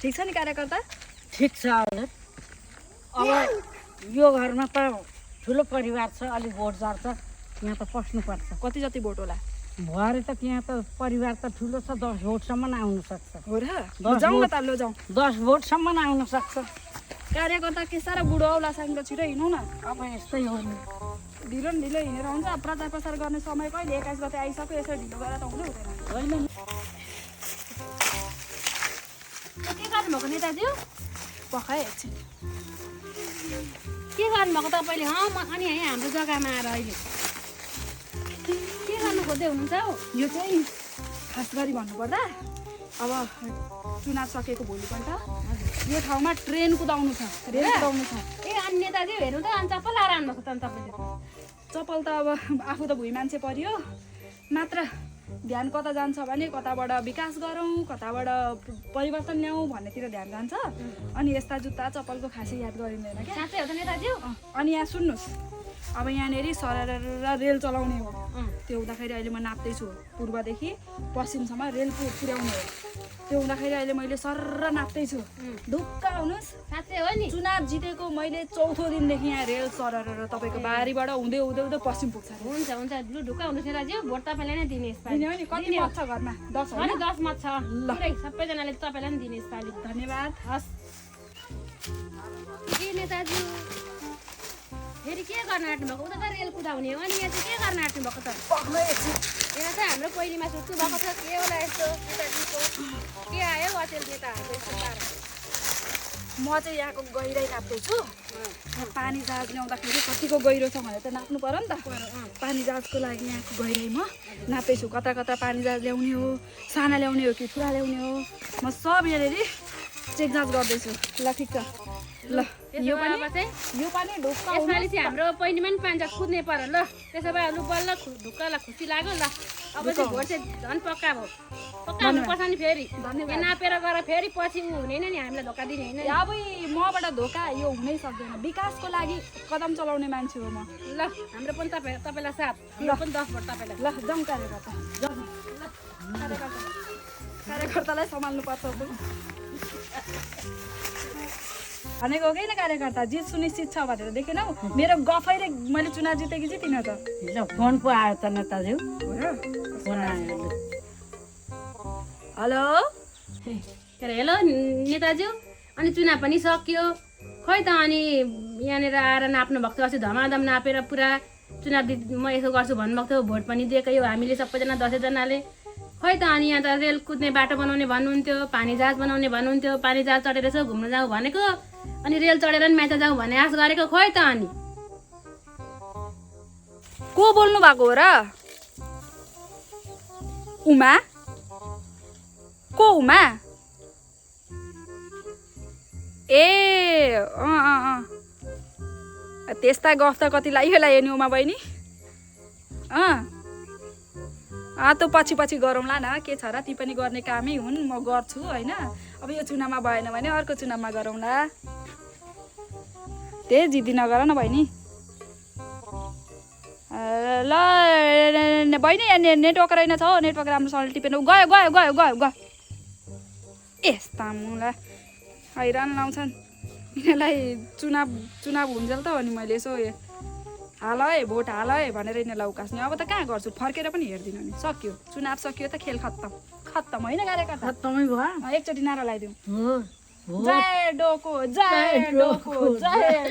ठिक छ नि कार्यकर्ता? ठिक छ अहिले। अब यो घरमा त ठुलो परिवार छ, अलिक भोट झर्छ, यहाँ त पस्नुपर्छ। कति जति भोट होला? भरे त त्यहाँ त परिवार त ठुलो छ, 10 भोटसम्म आउन सक्छ। हो र? जाउँ न त, लो जाउँ। 10 भोटसम्म आउन सक्छ। कार्यकर्ता के साह्रो बुढो औलासँग छिटो हिँडौँ न। अब यस्तै हो नि, ढिलो न ढिलो हिँडेर हुन्छ। प्रचार प्रसार गर्ने समय कहिले 21 गते आइसक्यो, यसो ढिलो गरेर त हुँदै हुँदैन। होइन के गर्नुभएको नेताज्यू? पखाए एकछिन। के गर्नुभएको तपाईँले? अनि है हाम्रो जग्गामा आएर अहिले के गर्नु खोज्दै हुनुहुन्छ हौ? यो चाहिँ खास गरी भन्नुपर्दा अब चुनाव सकेको भोलिपल्ट यो ठाउँमा ट्रेन कुदाउनु छ, रेल कुदाउनु छ। ए अनि नेताज्यू हेर्नु त, अनि चप्पल लाएर आउनुभएको त अनि तपाईँले? चप्पल त अब आफू त भुइँ मान्छे परियो, मात्र ध्यान कता जान्छ भने कताबाट विकास गरौँ, कताबाट परिवर्तन ल्याउँ भन्नेतिर ध्यान जान्छ। अनि यस्ता जुत्ता चप्पलको खासै याद गरिँदैन क्या। साँच्चै हो त नेताज्यू? अनि यहाँ सुन्नुहोस्, अब यहाँनिर सरर रेल चलाउने हो। त्यो हुँदाखेरि अहिले म नाप्दैछु, पूर्वदेखि पश्चिमसम्म रेल पुर्याउने हो। त्यो हुँदाखेरि अहिले मैले सरर नाप्दैछु। ढुक्क आउनुहोस्। साँच्चै हो नि? चुनाव जितेको मैले चौथो दिनदेखि यहाँ रेल सरर तपाईँको बारीबाट हुँदै हुँदै हुँदै पश्चिम पुग्छ। हुन्छ हुन्छ, लु ढुक्क हुनुहोस् नेताज्यू, भोट तपाईँलाई नै दिने यसपालि। दिने हो नि? कति मत छ घरमा? 10 हो? अनि 10 मत छ। पुरै सबैजनाले तपाईँलाई नि दिने यसपालि। धन्यवाद। हस्। के नेताज्यू फेरि के गर्न आँट्नु भएको? उता त रेल कुदाउने हो, अनि यहाँ चाहिँ के गर्न आँट्नु भएको त? यहाँ चाहिँ हाम्रो पहिलीमा सुत्नु भएको छ। के होला यस्तो नेताजीको? के आयो अचेल नेताहरूको यस्तो पारा? म चाहिँ यहाँको गहिराई नाप्दैछु। पानी जहाज ल्याउँदाखेरि कतिको गहिरो छ भनेर त नाप्नु पर्यो नि त। पानी जहाजको लागि यहाँको गहिराई म नाप्दैछु। कता कता पानी जहाज ल्याउने हो, साना ल्याउने हो कि ठुला ल्याउने हो, म सब यहाँनिर चेक जाँच गर्दैछु। ल ठिक छ। ल यो पनि ढुक्क यसपालि चाहिँ हाम्रो पहिलीमा नि पानी जहाज कुद्ने पर्यो। ल त्यसो भए लु बल्ल ढुक्क ल, खुसी लाग्यो। ल अब चाहिँ भोट चाहिँ झन् पक्का भयो। पक्का हुनुपर्छ नि फेरि। यहाँ नापेर गएर फेरि पछि ऊ हुने नि, हामीलाई धोका दिने होइन। अब मबाट धोका यो हुनै सक्दैन। विकासको लागि कदम चलाउने मान्छे हो म। ल हाम्रो पनि तपाईँलाई साथ, ल पनि 10 भोट तपाईँलाई। ल जाउँ कार्यकर्ता, जाउँ। कार्यकर्तालाई सम्हाल्नुपर्छ। भनेको हो कि कार्यकर्ता, जित सुनिश्चित छ भनेर देखेनौ? मेरो गफैले मैले चुनाव जितेँ कि जितिनँ त? फोन पो आयो त नेताज्यू। फोन आयो। हेलो, के अरे हेलो नेताज्यू, अनि चुनाव पनि सक्यो खै त? अनि यहाँनिर आएर नाप्नु भएको थियो, अस्ति धमाधम नापेर पुरा चुनाव म यसो गर्छु भन्नुभएको थियो। भोट पनि दिएकै हो हामीले सबैजना 10 जनाले। खै त अनि यहाँ त रेल कुद्ने बाटो बनाउने भन्नुहुन्थ्यो, पानी जहाज बनाउने भन्नुहुन्थ्यो, पानी जहाज चढेर यसो घुम्न जाउँ भनेको, अनि रेल चढेर नि माइत जाउँ भन्ने आश गरेको। खै त अनि को बोल्नु भएको हो र? उमा? को उमा? ए त्यस्ता गफ त कति लागियो नि उमा बहिनी। त पछि पछि गरौँला न, के छ र? ती पनि गर्ने कामै हुन्, म गर्छु होइन। अब यो चुनावमा भएन भने अर्को चुनावमा गरौँला। त्यही जिद्दी नगर न बहिनी। ल बहिनी, यहाँ नेटवर्क रहेनछ हो, नेटवर्क राम्रोसँगले टिपेन। गयो गयो गयो गयो गयो। यस्ता मुला हैरान लाउँछन् यिनीहरूलाई। चुनाव हुन्जेल त हो नि मैले यसो हाल है, भोट हाल है भनेर यिनीहरूलाई उकास्ने। अब त कहाँ गर्छु, फर्केर पनि हेर्दिनँ नि। सक्यो, चुनाव सक्यो त, खेल खत्तम होइन कार्यकर्ता? खत्तमै भयो। एकचोटि नारा लगाइदिउँ। हो जय डोको, जय डोको, जय